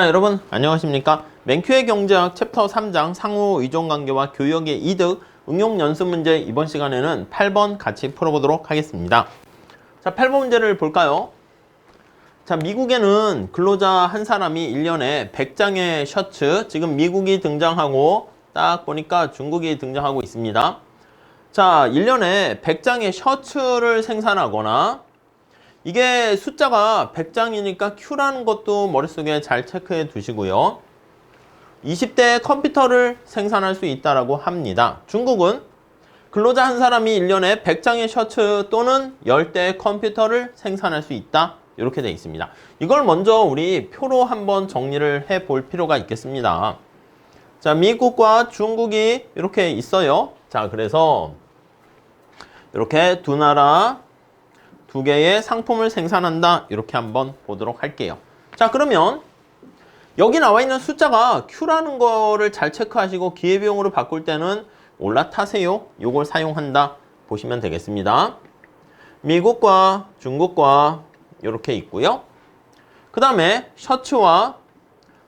여러분 안녕하십니까. 맨큐의 경제학 챕터 3장 상호 의존관계와 교역의 이득 응용 연습 문제, 이번 시간에는 8번 같이 풀어보도록 하겠습니다. 자, 8번 문제를 볼까요? 자, 미국에는 근로자 한 사람이 1년에 100장의 셔츠, 지금 미국이 등장하고 딱 보니까 중국이 등장하고 있습니다. 자, 1년에 100장의 셔츠를 생산하거나, 이게 숫자가 100장이니까 Q라는 것도 머릿속에 잘 체크해 두시고요. 20대의 컴퓨터를 생산할 수 있다고 합니다. 중국은 근로자 한 사람이 1년에 100장의 셔츠 또는 10대의 컴퓨터를 생산할 수 있다. 이렇게 되어 있습니다. 이걸 먼저 우리 표로 한번 정리를 해 볼 필요가 있겠습니다. 자, 미국과 중국이 이렇게 있어요. 자, 그래서 이렇게 두 나라 두 개의 상품을 생산한다. 이렇게 한번 보도록 할게요. 자, 그러면 여기 나와 있는 숫자가 Q라는 거를 잘 체크하시고 기회비용으로 바꿀 때는 올라타세요. 요걸 사용한다. 보시면 되겠습니다. 미국과 중국과 이렇게 있고요. 그 다음에 셔츠와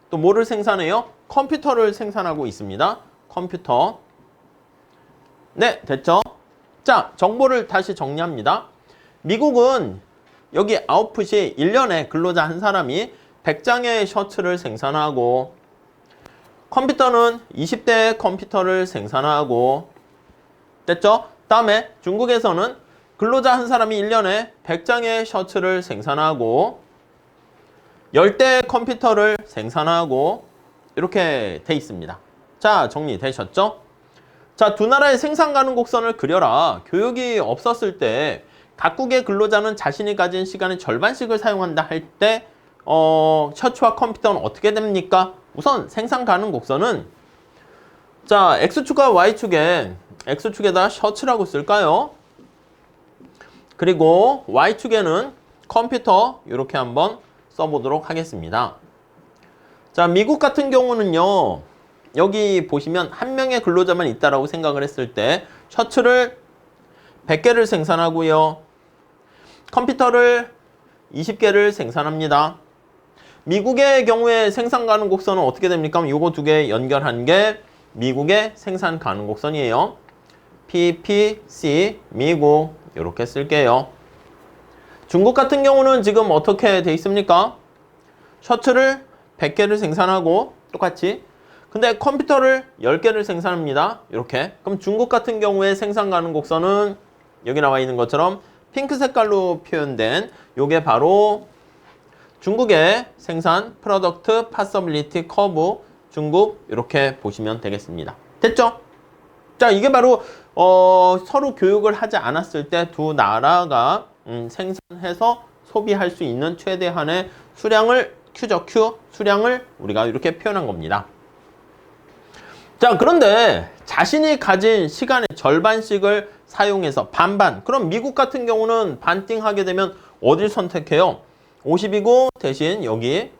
또 뭐를 생산해요? 컴퓨터를 생산하고 있습니다. 컴퓨터. 네, 됐죠? 자, 정보를 다시 정리합니다. 미국은 여기 아웃풋이 1년에 근로자 한 사람이 100장의 셔츠를 생산하고, 컴퓨터는 20대의 컴퓨터를 생산하고, 됐죠? 다음에 중국에서는 근로자 한 사람이 1년에 100장의 셔츠를 생산하고 10대의 컴퓨터를 생산하고 이렇게 돼 있습니다. 자, 정리되셨죠? 자, 두 나라의 생산 가능 곡선을 그려라. 교육이 없었을 때 각국의 근로자는 자신이 가진 시간의 절반씩을 사용한다 할 때 셔츠와 컴퓨터는 어떻게 됩니까? 우선 생산 가능 곡선은, 자, X축과 X축에다 셔츠라고 쓸까요? 그리고 Y축에는 컴퓨터 이렇게 한번 써보도록 하겠습니다. 자, 미국 같은 경우는요, 여기 보시면 한 명의 근로자만 있다라고 생각을 했을 때 셔츠를 100개를 생산하고요. 컴퓨터를 20개를 생산합니다. 미국의 경우에 생산 가능 곡선은 어떻게 됩니까? 요거 두 개 연결한 게 미국의 생산 가능 곡선이에요. PPC 미국 이렇게 쓸게요. 중국 같은 경우는 지금 어떻게 돼 있습니까? 셔츠를 100개를 생산하고 똑같이, 근데 컴퓨터를 10개를 생산합니다. 이렇게. 그럼 중국 같은 경우에 생산 가능 곡선은 여기 나와 있는 것처럼 핑크 색깔로 표현된 요게 바로 중국의 생산 프로덕트 파서빌리티 커브, 중국 이렇게 보시면 되겠습니다. 됐죠? 자, 이게 바로 서로 교육을 하지 않았을 때 두 나라가 생산해서 소비할 수 있는 최대한의 수량을, Q죠, Q, 수량을 우리가 이렇게 표현한 겁니다. 자, 그런데 자신이 가진 시간의 절반씩을 사용해서 반반. 그럼 미국 같은 경우는 반띵하게 되면 어딜 선택해요? 50이고 대신 여기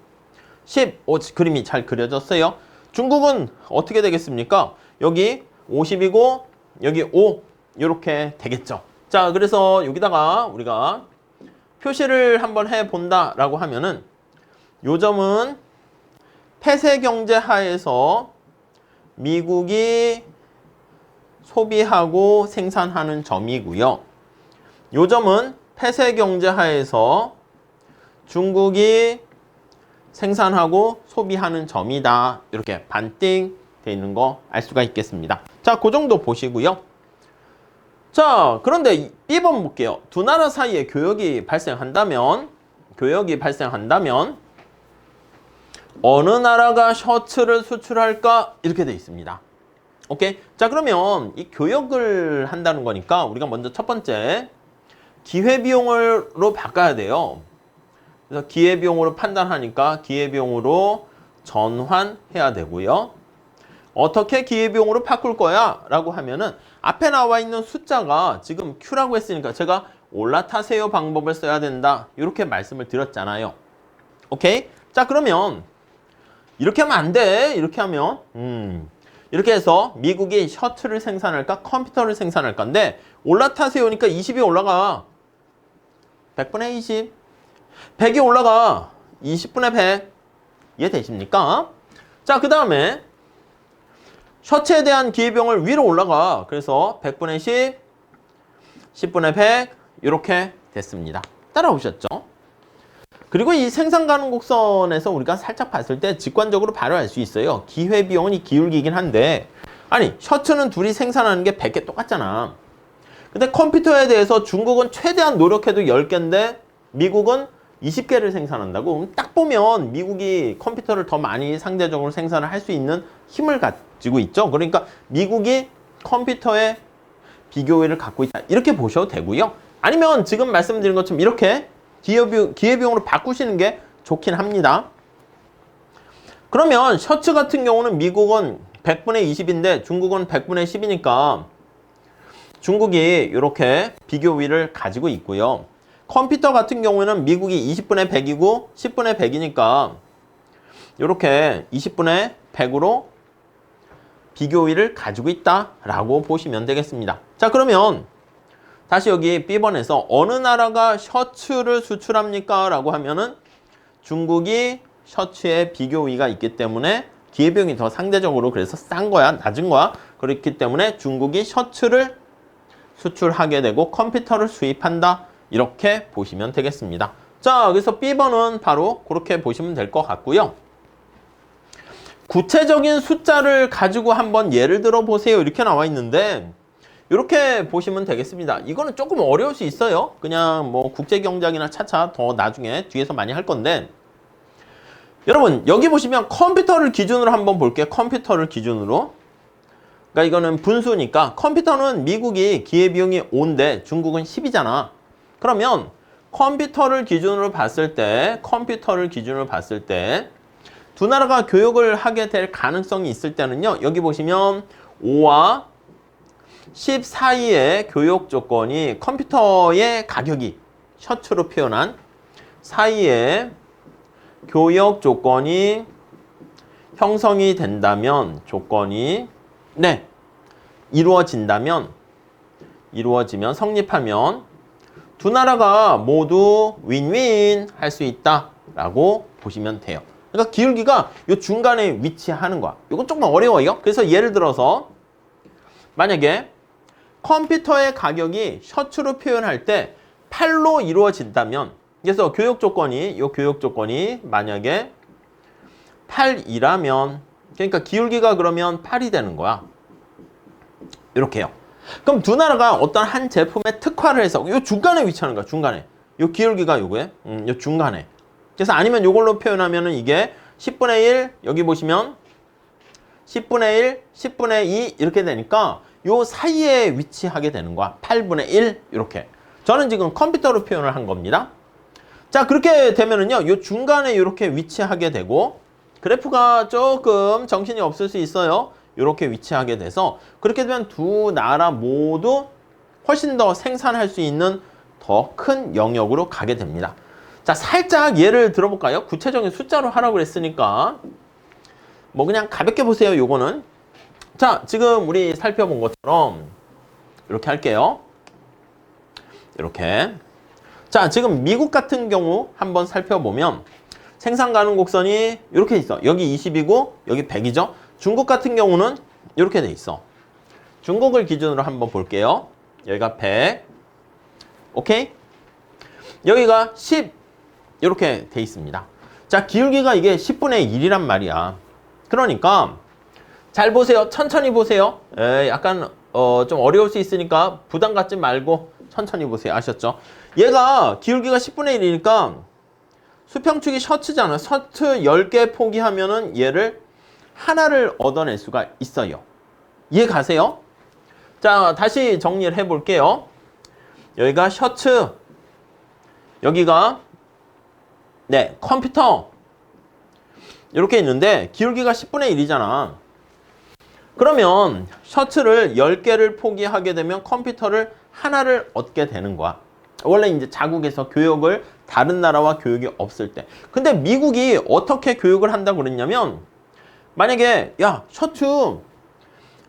10. 그림이 잘 그려졌어요. 중국은 어떻게 되겠습니까? 여기 50이고 여기 5. 이렇게 되겠죠. 자, 그래서 여기다가 우리가 표시를 한번 해본다라고 하면은, 요 점은 폐쇄 경제 하에서 미국이 소비하고 생산하는 점이고요. 요 점은 폐쇄 경제 하에서 중국이 생산하고 소비하는 점이다. 이렇게 반띵 돼 있는 거 알 수가 있겠습니다. 자, 그 정도 보시고요. 자, 그런데 B번 볼게요. 두 나라 사이에 교역이 발생한다면 어느 나라가 셔츠를 수출할까? 이렇게 돼 있습니다. 오케이? 자, 그러면 이 교역을 한다는 거니까 우리가 먼저 첫 번째 기회비용으로 바꿔야 돼요. 그래서 기회비용으로 판단하니까 기회비용으로 전환해야 되고요. 어떻게 기회비용으로 바꿀 거야? 라고 하면은 앞에 나와 있는 숫자가 지금 Q라고 했으니까 제가 올라타세요 방법을 써야 된다. 이렇게 말씀을 드렸잖아요. 오케이? 자, 그러면 이렇게 하면 안 돼. 이렇게 하면 이렇게 해서 미국이 셔츠를 생산할까? 컴퓨터를 생산할 건데 올라타세요니까 20이 올라가. 100분의 20. 100이 올라가. 20분의 100. 이해되십니까? 자, 그 다음에 셔츠에 대한 기회비용을 위로 올라가. 그래서 100분의 10, 10분의 100 이렇게 됐습니다. 따라오셨죠? 그리고 이 생산 가능 곡선에서 우리가 살짝 봤을 때 직관적으로 바로 알 수 있어요. 기회비용은 이 기울기긴 한데 아니 셔츠는 둘이 생산하는 게 100개 똑같잖아. 근데 컴퓨터에 대해서 중국은 최대한 노력해도 10개인데 미국은 20개를 생산한다고? 그럼 딱 보면 미국이 컴퓨터를 더 많이 상대적으로 생산을 할 수 있는 힘을 가지고 있죠. 그러니까 미국이 컴퓨터에 비교율을 갖고 있다. 이렇게 보셔도 되고요. 아니면 지금 말씀드린 것처럼 이렇게 기회비용으로 바꾸시는 게 좋긴 합니다. 그러면 셔츠 같은 경우는 미국은 100분의 20인데 중국은 100분의 10이니까 중국이 이렇게 비교율을 가지고 있고요. 컴퓨터 같은 경우에는 미국이 20분의 100이고 10분의 100이니까 이렇게 20분의 100으로 비교율을 가지고 있다라고 보시면 되겠습니다. 자, 그러면 다시 여기 B번에서 어느 나라가 셔츠를 수출합니까? 라고 하면은 중국이 셔츠에 비교위가 있기 때문에 기회비용이 더 상대적으로 그래서 싼 거야, 낮은 거야. 그렇기 때문에 중국이 셔츠를 수출하게 되고 컴퓨터를 수입한다. 이렇게 보시면 되겠습니다. 자, 그래서 B번은 바로 그렇게 보시면 될 것 같고요. 구체적인 숫자를 가지고 한번 예를 들어 보세요. 이렇게 나와 있는데 이렇게 보시면 되겠습니다. 이거는 조금 어려울 수 있어요. 그냥 뭐 국제경제학이나 차차 더 나중에 뒤에서 많이 할 건데 여러분 여기 보시면 컴퓨터를 기준으로 한번 볼게요. 컴퓨터를 기준으로. 그러니까 이거는 분수니까 컴퓨터는 미국이 기회비용이 5인데 중국은 10이잖아. 그러면 컴퓨터를 기준으로 봤을 때 두 나라가 교역을 하게 될 가능성이 있을 때는요. 여기 보시면 5와 10 사이의 교역 조건이 컴퓨터의 가격이 셔츠로 표현한 사이의 교역 조건이 형성이 된다면 이루어지면 성립하면 두 나라가 모두 윈윈 할 수 있다라고 보시면 돼요. 그러니까 기울기가 이 중간에 위치하는 거야. 이건 조금 어려워요. 그래서 예를 들어서 만약에 컴퓨터의 가격이 셔츠로 표현할 때 8로 이루어진다면 그래서 교역 조건이 만약에 8이라면 그러니까 기울기가 그러면 8이 되는 거야. 이렇게요. 그럼 두 나라가 어떤 한 제품에 특화를 해서 이 중간에 위치하는 거야. 중간에. 이 기울기가 요거에 요 중간에. 그래서 아니면 이걸로 표현하면은 이게 10분의 1 여기 보시면 10분의 1, 10분의 2 이렇게 되니까 요 사이에 위치하게 되는 거야. 8분의 1 이렇게. 저는 지금 컴퓨터로 표현을 한 겁니다. 자, 그렇게 되면은요. 요 중간에 이렇게 위치하게 되고 그래프가 조금 정신이 없을 수 있어요. 이렇게 위치하게 돼서 그렇게 되면 두 나라 모두 훨씬 더 생산할 수 있는 더 큰 영역으로 가게 됩니다. 자, 살짝 예를 들어볼까요? 구체적인 숫자로 하라고 그랬으니까 뭐 그냥 가볍게 보세요. 요거는 자, 지금 우리 살펴본 것처럼 이렇게 할게요. 이렇게 자, 지금 미국 같은 경우 한번 살펴보면 생산 가능 곡선이 이렇게 있어. 여기 20이고 여기 100이죠. 중국 같은 경우는 이렇게 돼 있어. 중국을 기준으로 한번 볼게요. 여기가 100 오케이? 여기가 10 이렇게 돼 있습니다. 자, 기울기가 이게 10분의 1이란 말이야. 그러니까 잘 보세요. 천천히 보세요. 약간 좀 어려울 수 있으니까 부담 갖지 말고 천천히 보세요. 아셨죠? 얘가 기울기가 10분의 1이니까 수평축이 셔츠잖아. 셔츠 10개 포기하면은 얘를 하나를 얻어낼 수가 있어요. 이해 가세요? 자, 다시 정리를 해볼게요. 여기가 셔츠, 여기가 컴퓨터 이렇게 있는데 기울기가 10분의 1이잖아. 그러면 셔츠를 10개를 포기하게 되면 컴퓨터를 하나를 얻게 되는 거야. 원래 이제 자국에서 교역을 다른 나라와 교역이 없을 때. 근데 미국이 어떻게 교역을 한다고 그랬냐면 만약에 야 셔츠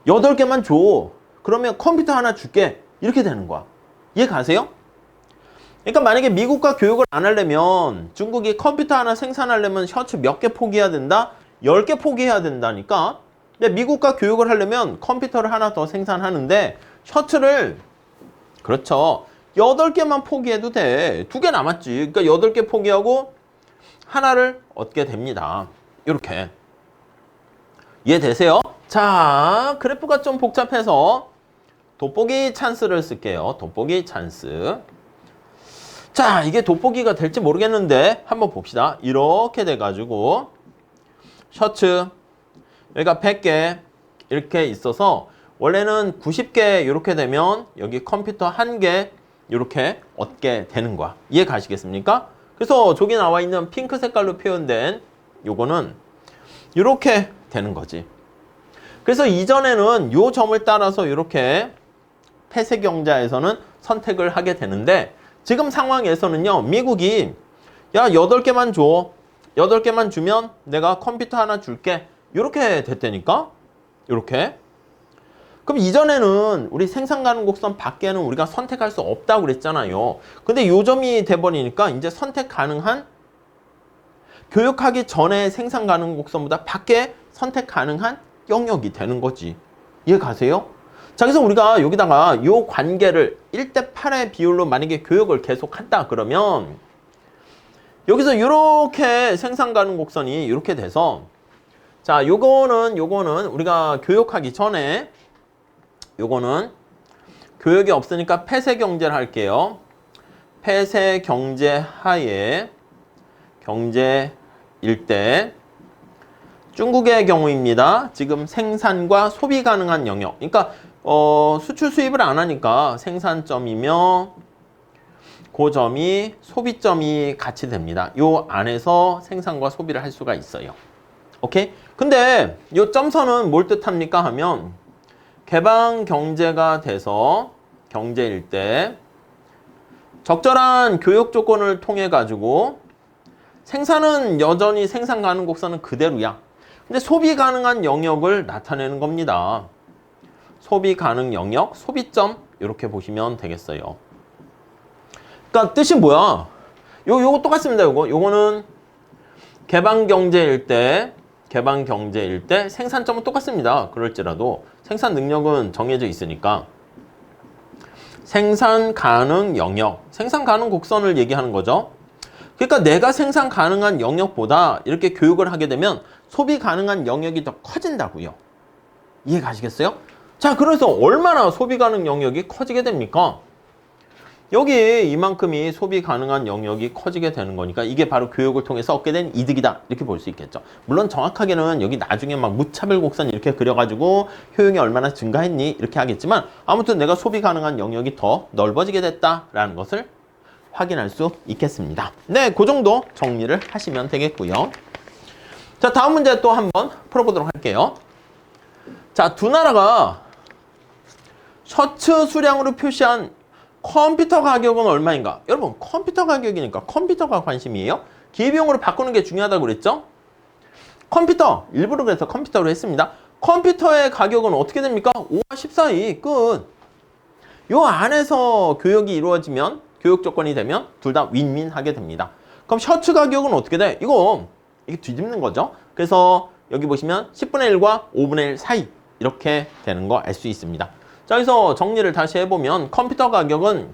8개만 줘. 그러면 컴퓨터 하나 줄게. 이렇게 되는 거야. 이해 가세요? 그러니까 만약에 미국과 교역을 안 하려면 중국이 컴퓨터 하나 생산하려면 셔츠 몇 개 포기해야 된다? 10개 포기해야 된다니까. 근데 미국과 교역을 하려면 컴퓨터를 하나 더 생산하는데 셔츠를 그렇죠. 8개만 포기해도 돼. 2개 남았지. 그러니까 8개 포기하고 하나를 얻게 됩니다. 이렇게. 이해되세요? 자, 그래프가 좀 복잡해서 돋보기 찬스를 쓸게요. 돋보기 찬스. 자, 이게 돋보기가 될지 모르겠는데 한번 봅시다. 이렇게 돼가지고 셔츠 여기가 100개 이렇게 있어서 원래는 90개 이렇게 되면 여기 컴퓨터 1개 이렇게 얻게 되는 거야. 이해 가시겠습니까? 그래서 저기 나와 있는 핑크 색깔로 표현된 요거는 이렇게 되는 거지. 그래서 이전에는 요 점을 따라서 이렇게 폐쇄경제에서는 선택을 하게 되는데 지금 상황에서는요, 미국이 야 8개만 줘. 8개만 주면 내가 컴퓨터 하나 줄게. 이렇게 됐다니까? 이렇게. 그럼 이전에는 우리 생산 가능 곡선 밖에는 우리가 선택할 수 없다고 그랬잖아요. 근데 요 점이 돼버리니까 이제 선택 가능한 교육하기 전에 생산 가능 곡선보다 밖에 선택 가능한 영역이 되는 거지. 이해 가세요? 자, 그래서 우리가 여기다가 요 관계를 1대8의 비율로 만약에 교육을 계속 한다 그러면 여기서 이렇게 생산 가능 곡선이 이렇게 돼서 자, 요거는 우리가 교육하기 전에 요거는 교육이 없으니까 폐쇄 경제를 할게요. 폐쇄 경제 하에 경제일 때 중국의 경우입니다. 지금 생산과 소비 가능한 영역. 그러니까 수출 수입을 안 하니까 생산점이며 그 점이 소비점이 같이 됩니다. 요 안에서 생산과 소비를 할 수가 있어요. 오케이? 근데 요 점선은 뭘 뜻합니까 하면 개방 경제가 돼서 경제일 때 적절한 교육 조건을 통해 가지고 생산은 여전히 생산 가능 곡선은 그대로야. 근데 소비 가능한 영역을 나타내는 겁니다. 소비 가능 영역, 소비점 이렇게 보시면 되겠어요. 그러니까 뜻이 뭐야? 요거 똑같습니다. 요거는 개방 경제일 때 생산점은 똑같습니다. 그럴지라도 생산 능력은 정해져 있으니까 생산 가능 영역, 생산 가능 곡선을 얘기하는 거죠. 그러니까 내가 생산 가능한 영역보다 이렇게 교육을 하게 되면 소비 가능한 영역이 더 커진다고요. 이해 가시겠어요? 자, 그래서 얼마나 소비 가능 영역이 커지게 됩니까? 여기 이만큼이 소비 가능한 영역이 커지게 되는 거니까 이게 바로 교육을 통해서 얻게 된 이득이다. 이렇게 볼 수 있겠죠. 물론 정확하게는 여기 나중에 막 무차별 곡선 이렇게 그려가지고 효용이 얼마나 증가했니? 이렇게 하겠지만 아무튼 내가 소비 가능한 영역이 더 넓어지게 됐다라는 것을 확인할 수 있겠습니다. 네, 그 정도 정리를 하시면 되겠고요. 자, 다음 문제 또 한번 풀어보도록 할게요. 자, 두 나라가 셔츠 수량으로 표시한 컴퓨터 가격은 얼마인가? 여러분, 컴퓨터 가격이니까 컴퓨터가 관심이에요. 기회비용으로 바꾸는 게 중요하다고 그랬죠? 컴퓨터, 일부러 그래서 컴퓨터로 했습니다. 컴퓨터의 가격은 어떻게 됩니까? 5와 10 사이 끝. 요 안에서 교육이 이루어지면, 교육 조건이 되면 둘 다 윈윈 하게 됩니다. 그럼 셔츠 가격은 어떻게 돼? 이게 뒤집는 거죠. 그래서 여기 보시면 10분의 1과 5분의 1 사이 이렇게 되는 거 알 수 있습니다. 자, 여기서 정리를 다시 해보면 컴퓨터 가격은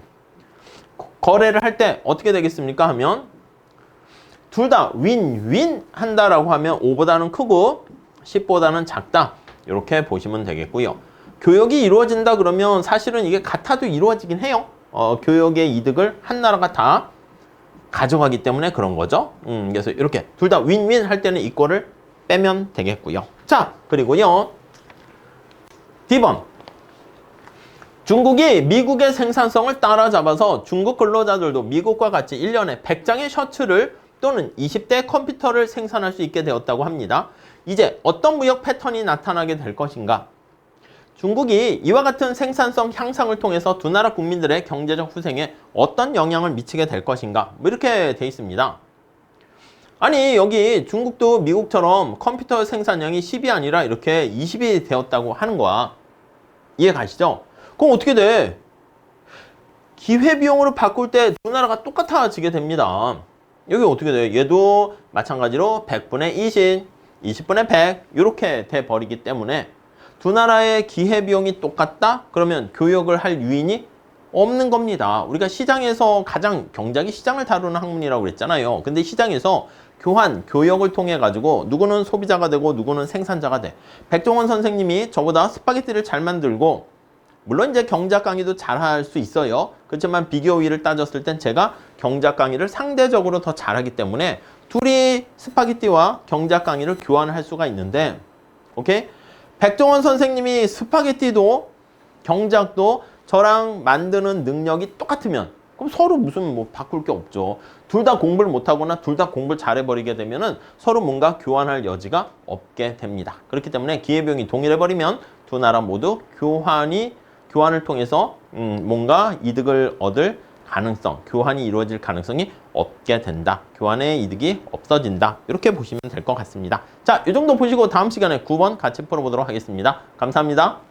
거래를 할 때 어떻게 되겠습니까 하면 둘 다 윈윈 한다라고 하면 5보다는 크고 10보다는 작다. 이렇게 보시면 되겠고요. 교역이 이루어진다 그러면 사실은 이게 같아도 이루어지긴 해요. 교역의 이득을 한 나라가 다 가져가기 때문에 그런 거죠. 그래서 이렇게 둘 다 윈윈 할 때는 이거를 빼면 되겠고요. 자, 그리고요. D번. 중국이 미국의 생산성을 따라잡아서 중국 근로자들도 미국과 같이 1년에 100장의 셔츠를 또는 20대 컴퓨터를 생산할 수 있게 되었다고 합니다. 이제 어떤 무역 패턴이 나타나게 될 것인가? 중국이 이와 같은 생산성 향상을 통해서 두 나라 국민들의 경제적 후생에 어떤 영향을 미치게 될 것인가? 뭐 이렇게 돼 있습니다. 아니, 여기 중국도 미국처럼 컴퓨터 생산량이 10이 아니라 이렇게 20이 되었다고 하는 거야. 이해 가시죠? 그럼 어떻게 돼? 기회비용으로 바꿀 때 두 나라가 똑같아지게 됩니다. 여기 어떻게 돼요? 얘도 마찬가지로 100분의 20, 20분의 100 이렇게 돼버리기 때문에 두 나라의 기회비용이 똑같다? 그러면 교역을 할 유인이 없는 겁니다. 우리가 시장에서 가장 경작이 시장을 다루는 학문이라고 그랬잖아요. 근데 시장에서 교환, 교역을 통해 가지고 누구는 소비자가 되고 누구는 생산자가 돼. 백종원 선생님이 저보다 스파게티를 잘 만들고 물론 이제 경작 강의도 잘할 수 있어요. 그렇지만 비교위를 따졌을 땐 제가 경작 강의를 상대적으로 더 잘하기 때문에 둘이 스파게티와 경작 강의를 교환할 수가 있는데 오케이? 백종원 선생님이 스파게티도 경작도 저랑 만드는 능력이 똑같으면 그럼 서로 무슨 뭐 바꿀 게 없죠. 둘 다 공부를 못하거나 둘 다 공부를 잘해버리게 되면은 서로 뭔가 교환할 여지가 없게 됩니다. 그렇기 때문에 기회비용이 동일해버리면 두 나라 모두 교환을 통해서 뭔가 이득을 얻을 가능성, 교환이 이루어질 가능성이 없게 된다. 교환의 이득이 없어진다. 이렇게 보시면 될 것 같습니다. 자, 이 정도 보시고 다음 시간에 9번 같이 풀어보도록 하겠습니다. 감사합니다.